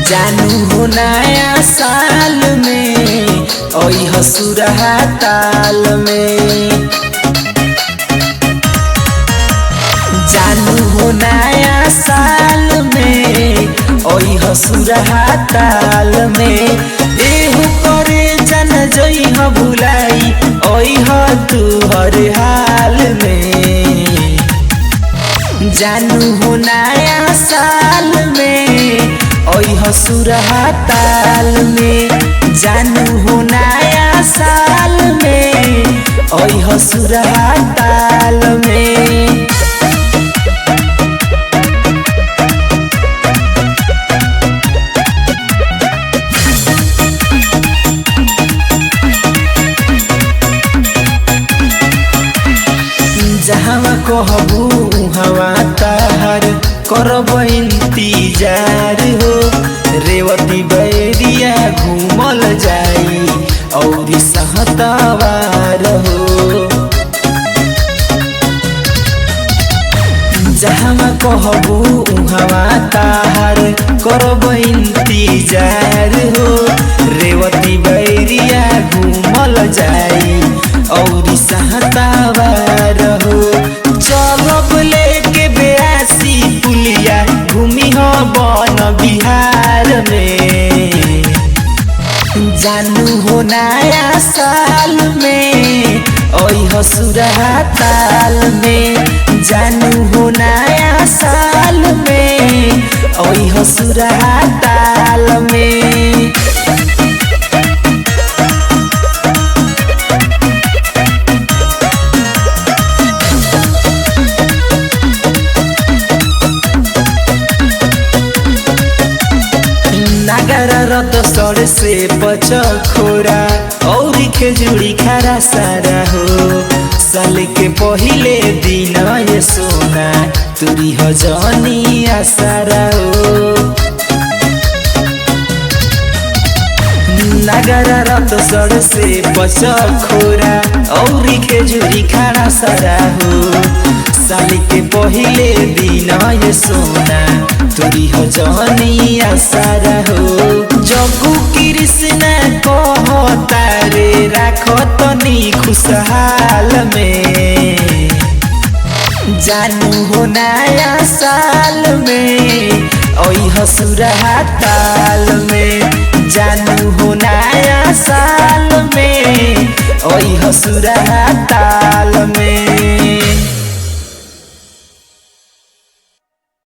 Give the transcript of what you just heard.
जानू हो नया साल में ओई हसुरहा ताल में। जानू हो नया साल में ओई हसुरहा ताल में। एहू करे जन जई ह भुलाई ओई ह तू हर हाल में। जानू हो नया साल में ओई हसुरहा ताल में। जानू हो नया साल में ओई हसुरहा ताल में। जहाँ कहबू हवा तार करब इंतजार हो। रेवती बैरिया घूमल जाई और सहतवार हो। जहाँ कहबू हवा तार करब इंतजार हो। रेवती बैरिया घूमल जाई और सहतवार हो। चलब लेके बेआसी पुलिया घूमी हो बन बिहार में। जानू हो नया साल में ओई हसुरहा ताल में। जानू हो नया साल में ओई हसुरहा ताल में। नागरा रत सर से पचखोरा और खेजूरी खारा सारा हो। साल के पहिले दिन ये सोना तुरी हो जनी आसारा हो। नागरा रत सर से पचखोरा और खेजूरी खारा सारा हो। साल के पहिले दिन ये सोना तुरी हो जनी आसारा हो। जगू कृष्ण कहता रे राखो तनी खुशहाल में। जानू हो नया साल में ओई हसुरहा ताल में। जानू हो नया साल में ओई हसुरहा ताल